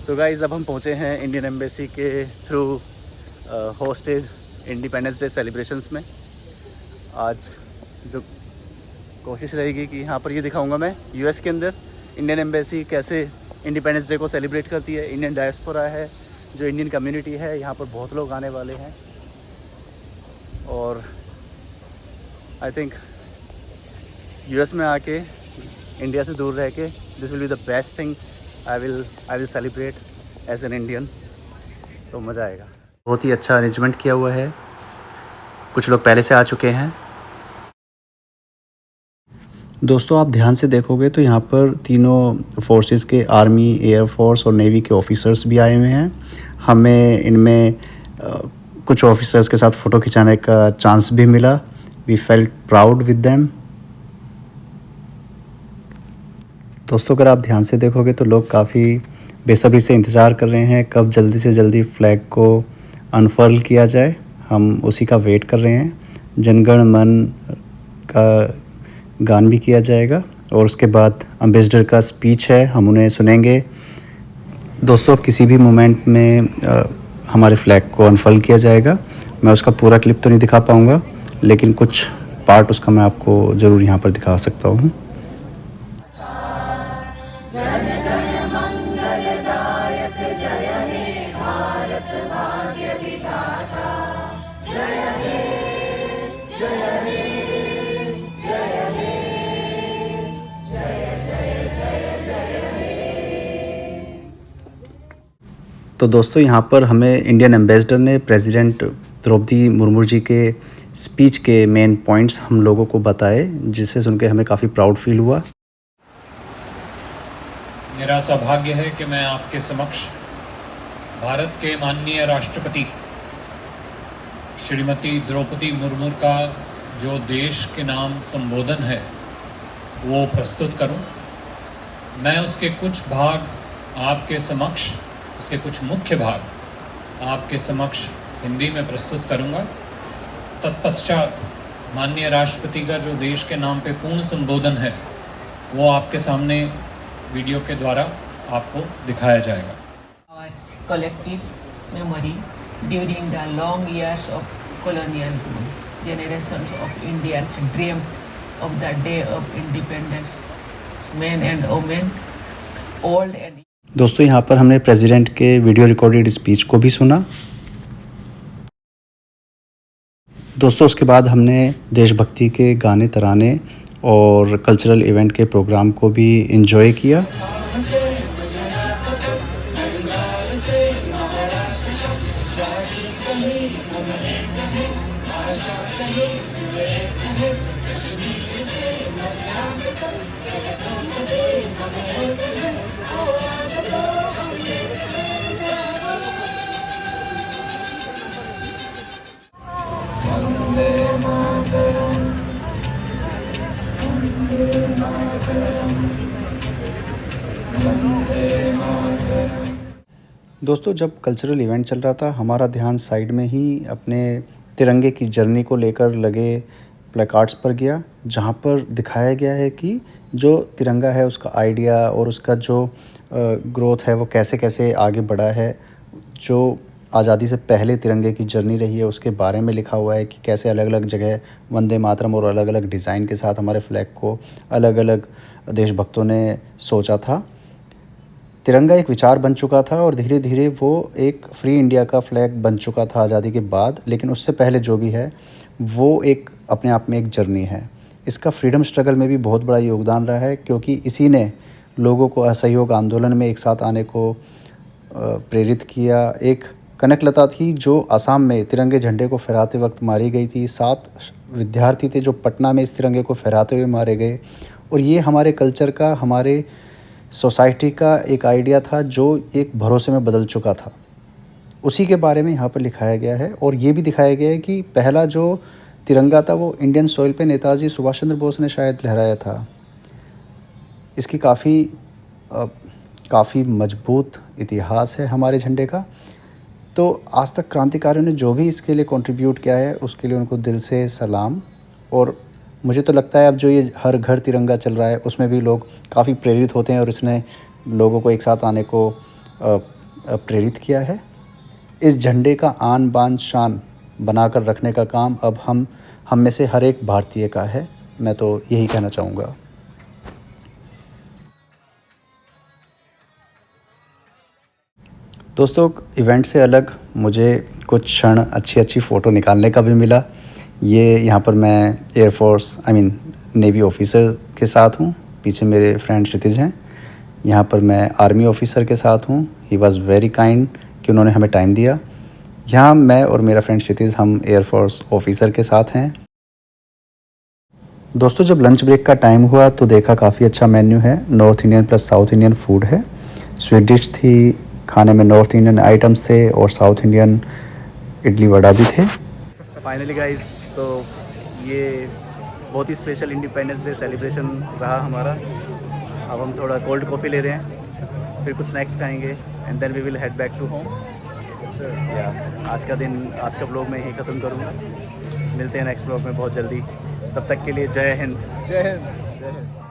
तो गाइज़ अब हम पहुँचे हैं इंडियन एम्बेसी के through hosted independence day celebrations में। आज जो कोशिश रहेगी कि यहाँ पर ये दिखाऊंगा मैं यूएस के अंदर इंडियन एम्बेसी कैसे इंडिपेंडेंस डे को सेलिब्रेट करती है। इंडियन डायस्पोरा है, जो इंडियन कम्युनिटी है, यहाँ पर बहुत लोग आने वाले हैं और आई थिंक यूएस में आके इंडिया से दूर रह के this will be the best thing I will celebrate as an Indian. तो मज़ा आएगा। बहुत ही अच्छा अरेंजमेंट किया हुआ है, कुछ लोग पहले से आ चुके हैं। दोस्तों आप ध्यान से देखोगे तो यहाँ पर तीनों फोर्सेस के आर्मी, एयर फोर्स और नेवी के ऑफिसर्स भी आए हुए हैं। हमें इनमें कुछ ऑफिसर्स के साथ फ़ोटो खिंचाने का चांस भी मिला। We felt proud with them. दोस्तों अगर आप ध्यान से देखोगे तो लोग काफ़ी बेसब्री से इंतज़ार कर रहे हैं कब जल्दी से जल्दी फ्लैग को अनफर्ल किया जाए। हम उसी का वेट कर रहे हैं। जनगण मन का गान भी किया जाएगा और उसके बाद एम्बेसडर का स्पीच है, हम उन्हें सुनेंगे। दोस्तों किसी भी मोमेंट में हमारे फ्लैग को अनफर्ल किया जाएगा। मैं उसका पूरा क्लिप तो नहीं दिखा पाऊँगा, लेकिन कुछ पार्ट उसका मैं आपको ज़रूर यहाँ पर दिखा सकता हूँ। तो दोस्तों यहाँ पर हमें इंडियन एम्बेसडर ने प्रेसिडेंट द्रौपदी मुर्मू जी के स्पीच के मेन पॉइंट्स हम लोगों को बताए, जिसे सुन के हमें काफ़ी प्राउड फील हुआ। मेरा सौभाग्य है कि मैं आपके समक्ष भारत के माननीय राष्ट्रपति श्रीमती द्रौपदी मुर्मू का जो देश के नाम संबोधन है वो प्रस्तुत करूं। मैं उसके कुछ भाग आपके समक्ष, उसके कुछ मुख्य भाग आपके समक्ष हिंदी में प्रस्तुत करूंगा। तत्पश्चात माननीय राष्ट्रपति का जो देश के नाम पे पूर्ण संबोधन है वो आपके सामने वीडियो के द्वारा आपको दिखाया जाएगा। Our collective memory during the long years of colonial rule, generations of Indians dreamed of the day of independence, men and women, old and दोस्तों यहाँ पर हमने प्रेसिडेंट के वीडियो रिकॉर्डेड स्पीच को भी सुना। दोस्तों उसके बाद हमने देशभक्ति के गाने, तराने और कल्चरल इवेंट के प्रोग्राम को भी एंजॉय किया। दोस्तों जब कल्चरल इवेंट चल रहा था, हमारा ध्यान साइड में ही अपने तिरंगे की जर्नी को लेकर लगे प्लेकार्ड्स पर गया, जहां पर दिखाया गया है कि जो तिरंगा है उसका आइडिया और उसका जो ग्रोथ है वो कैसे कैसे आगे बढ़ा है। जो आज़ादी से पहले तिरंगे की जर्नी रही है उसके बारे में लिखा हुआ है कि कैसे अलग अलग जगह वंदे मातरम और अलग अलग डिज़ाइन के साथ हमारे फ्लैग को अलग अलग देशभक्तों ने सोचा था। तिरंगा एक विचार बन चुका था और धीरे धीरे वो एक फ्री इंडिया का फ्लैग बन चुका था आज़ादी के बाद, लेकिन उससे पहले जो भी है वो एक अपने आप में एक जर्नी है। इसका फ्रीडम स्ट्रगल में भी बहुत बड़ा योगदान रहा है, क्योंकि इसी ने लोगों को असहयोग आंदोलन में एक साथ आने को प्रेरित किया। एक कनकलता थी जो असम में तिरंगे झंडे को फहराते वक्त मारी गई थी। 7 विद्यार्थी थे जो पटना में इस तिरंगे को फहराते हुए मारे गए। और ये हमारे कल्चर का, हमारे सोसाइटी का एक आइडिया था जो एक भरोसे में बदल चुका था। उसी के बारे में यहाँ पर लिखाया गया है और ये भी दिखाया गया है कि पहला जो तिरंगा था वो इंडियन सॉइल पे नेताजी सुभाष चंद्र बोस ने शायद लहराया था। इसकी काफ़ी मजबूत इतिहास है हमारे झंडे का। तो आज तक क्रांतिकारियों ने जो भी इसके लिए कंट्रीब्यूट किया है उसके लिए उनको दिल से सलाम। और मुझे तो लगता है अब जो ये हर घर तिरंगा चल रहा है उसमें भी लोग काफ़ी प्रेरित होते हैं और इसने लोगों को एक साथ आने को प्रेरित किया है। इस झंडे का आन बान शान बनाकर रखने का काम अब हम में से हर एक भारतीय का है। मैं तो यही कहना चाहूँगा। दोस्तों, इवेंट से अलग मुझे कुछ क्षण अच्छी फ़ोटो निकालने का भी मिला। ये यहाँ पर मैं एयरफोर्स नेवी ऑफिसर के साथ हूँ। पीछे मेरे फ्रेंड क्षितिज हैं। यहाँ पर मैं आर्मी ऑफिसर के साथ हूँ। ही वॉज़ वेरी काइंड कि उन्होंने हमें टाइम दिया। यहाँ मैं और मेरा फ्रेंड क्षितिज हम एयरफोर्स ऑफिसर के साथ हैं। दोस्तों, जब लंच ब्रेक का टाइम हुआ तो देखा काफ़ी अच्छा मेन्यू है। North Indian plus south Indian food है। स्वीट डिश थी, खाने में नॉर्थ इंडियन आइटम्स थे और साउथ इंडियन इडली वड़ा भी थे। फाइनली गाइस, तो ये बहुत ही स्पेशल इंडिपेंडेंस डे सेलिब्रेशन रहा हमारा। अब हम थोड़ा कोल्ड कॉफ़ी ले रहे हैं, फिर कुछ स्नैक्स खाएंगे and then we will head back to home. आज का ब्लॉग मैं यहीं ख़त्म करूँगा। मिलते हैं नेक्स्ट ब्लॉग में बहुत जल्दी। तब तक के लिए जय हिंद। जय हिंद। जय हिंद।